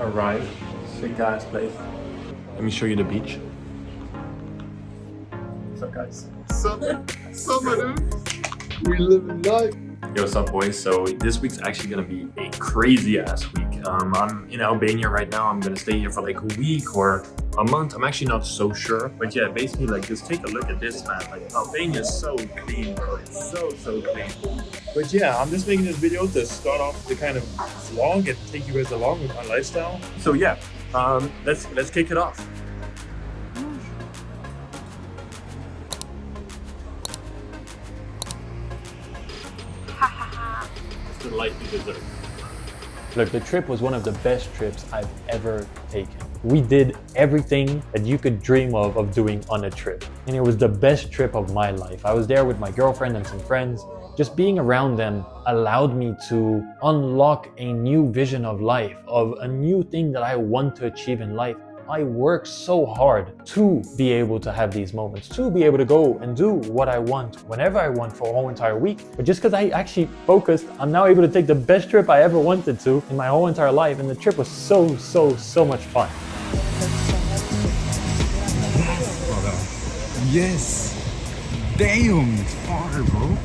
arrived. Sick ass place. Let me show you the beach. What's up, guys? Summer, dude. We living life. Yo, what's up, boys? So this week's actually gonna be a crazy ass week. I'm in Albania right now. I'm gonna stay here for like a week or a month. I'm actually not so sure, but yeah, basically like just take a look at this, man. Like Albania is so clean, bro. It's so clean. But yeah, I'm just making this video to start off the kind of vlog and take you guys along with my lifestyle. So yeah, let's kick it off. It's the life you deserve. Look, the trip was one of the best trips I've ever taken. We did everything that you could dream of doing on a trip. And it was the best trip of my life. I was there with my girlfriend and some friends. Just being around them allowed me to unlock a new vision of life, of a new thing that I want to achieve in life. I work so hard to be able to have these moments, to be able to go and do what I want, whenever I want for a whole entire week. But just because I actually focused, I'm now able to take the best trip I ever wanted to in my whole entire life. And the trip was so much fun. Yes. Damn, it's far, bro.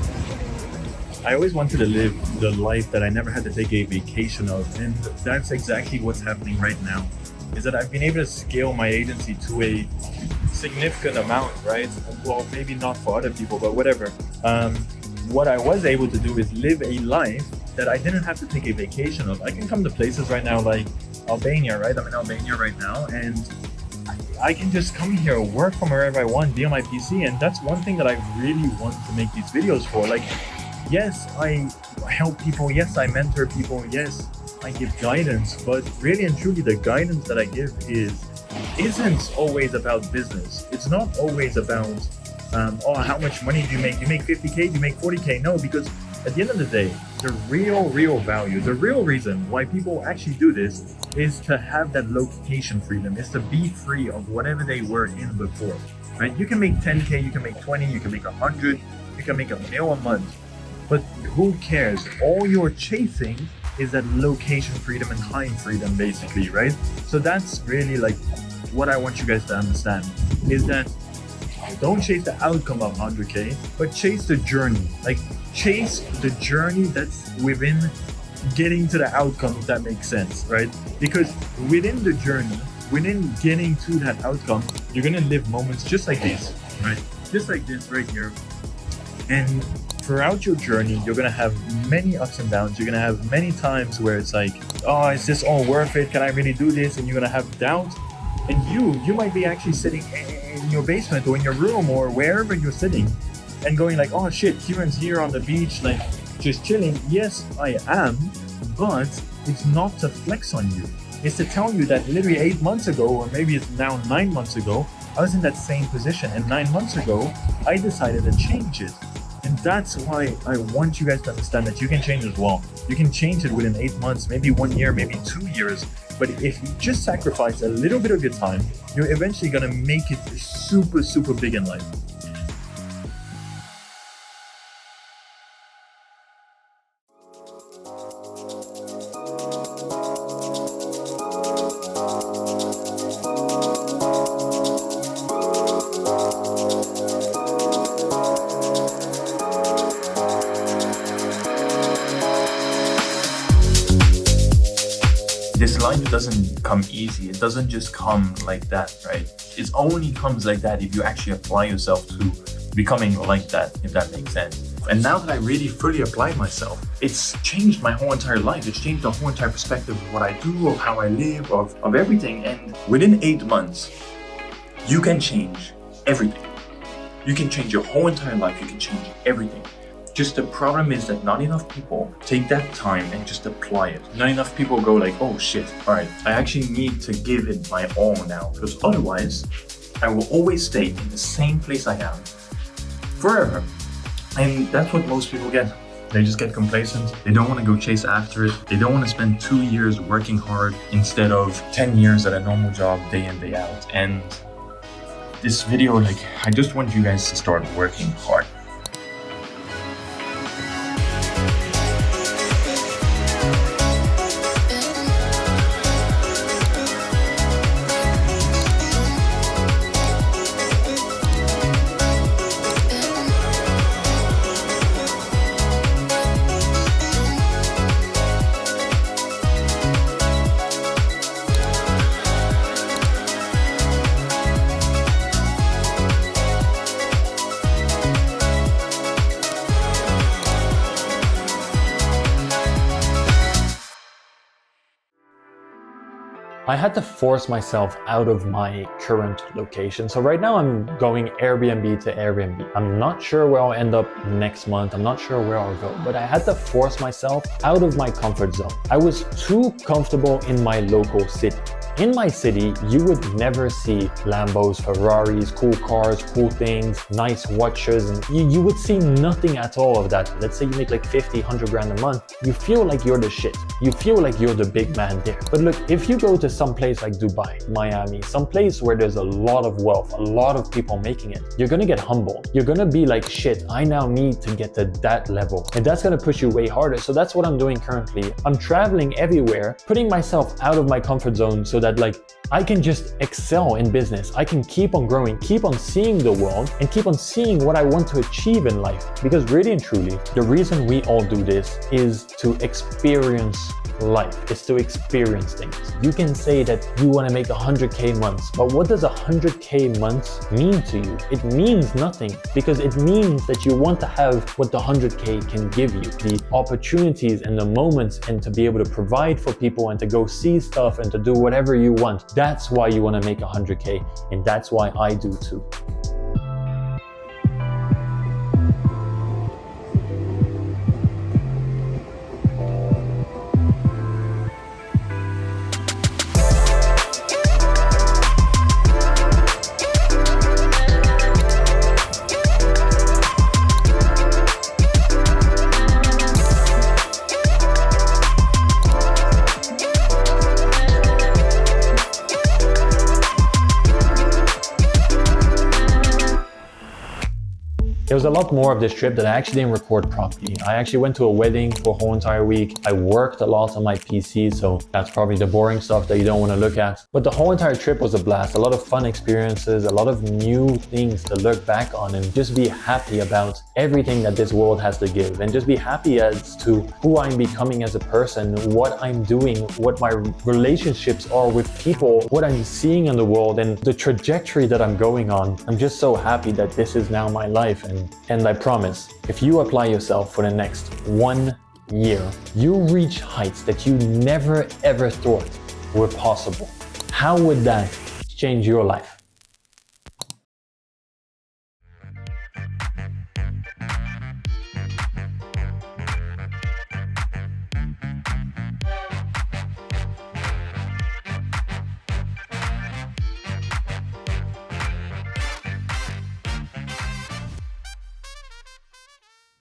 I always wanted to live the life that I never had to take a vacation of, and that's exactly what's happening right now. Is that I've been able to scale my agency to a significant amount, right? Well, maybe not for other people, but whatever. What I was able to do is live a life that I didn't have to take a vacation of. I can come to places right now like Albania, right? I'm in Albania right now, and I can just come here, work from wherever I want, be on my PC, and that's one thing that I really want to make these videos for. Like, yes, I help people, yes, I mentor people, yes, I give guidance, but really and truly the guidance that I give isn't always about business. It's not always about how much money do you make? You make 50K, do you make 40K? No, because at the end of the day, the real value, the real reason why people actually do this is to have that location freedom, is to be free of whatever they were in before, right? You can make 10K, you can make 20, you can make 100, you can make $1 million a month, but who cares? All you're chasing is that location freedom and time freedom, basically, right? So that's really like what I want you guys to understand, is that don't chase the outcome of 100K, but chase the journey. Like, chase the journey that's within getting to the outcome, if that makes sense, right? Because within the journey, within getting to that outcome, you're gonna live moments just like these, right? Just like this right here. And throughout your journey, you're gonna have many ups and downs. You're gonna have many times where it's like, oh, is this all worth it? Can I really do this? And you're gonna have doubt. And you might be actually sitting in your basement or in your room or wherever you're sitting and going like, oh shit, Kieran's here on the beach, like just chilling. Yes, I am, but it's not to flex on you. It's to tell you that literally 8 months ago, or maybe it's now 9 months ago, I was in that same position. And 9 months ago, I decided to change it. And that's why I want you guys to understand that you can change as well. You can change it within 8 months, maybe 1 year, maybe 2 years. But if you just sacrifice a little bit of your time, you're eventually gonna make it super big in life. This life doesn't come easy. It doesn't just come like that, right? It only comes like that if you actually apply yourself to becoming like that, if that makes sense. And now that I really fully applied myself, it's changed my whole entire life. It's changed the whole entire perspective of what I do, of how I live, of everything. And within 8 months, you can change everything. You can change your whole entire life. You can change everything. Just the problem is that not enough people take that time and just apply it. Not enough people go like, oh shit, all right, I actually need to give it my all now, because otherwise I will always stay in the same place I am forever. And that's what most people get. They just get complacent. They don't want to go chase after it. They don't want to spend 2 years working hard instead of 10 years at a normal job day in, day out. And this video, like, I just want you guys to start working hard. I had to force myself out of my current location. So right now I'm going Airbnb to Airbnb. I'm not sure where I'll end up next month. I'm not sure where I'll go, but I had to force myself out of my comfort zone. I was too comfortable in my local city. In my city, you would never see Lambos, Ferraris, cool cars, cool things, nice watches, and you would see nothing at all of that. Let's say you make like 50, 100 grand a month. You feel like you're the shit. You feel like you're the big man there. But look, if you go to some place like Dubai, Miami, some place where there's a lot of wealth, a lot of people making it, you're gonna get humbled. You're gonna be like, shit, I now need to get to that level. And that's gonna push you way harder. So that's what I'm doing currently. I'm traveling everywhere, putting myself out of my comfort zone so that like I can just excel in business. I can keep on growing, keep on seeing the world, and keep on seeing what I want to achieve in life. Because really and truly, the reason we all do this is to experience life. It's to experience things. You can say that you want to make 100K months, but what does 100K months mean to you? It means nothing, because it means that you want to have what the 100K can give you, the opportunities and the moments, and to be able to provide for people and to go see stuff and to do whatever you want. That's why you want to make 100K, and that's why I do too. There was a lot more of this trip that I actually didn't record properly. I actually went to a wedding for a whole entire week. I worked a lot on my PC, so that's probably the boring stuff that you don't want to look at. But the whole entire trip was a blast. A lot of fun experiences, a lot of new things to look back on, and just be happy about everything that this world has to give, and just be happy as to who I'm becoming as a person, what I'm doing, what my relationships are with people, what I'm seeing in the world, and the trajectory that I'm going on. I'm just so happy that this is now my life. And I promise, if you apply yourself for the next 1 year, you reach heights that you never ever thought were possible. How would that change your life?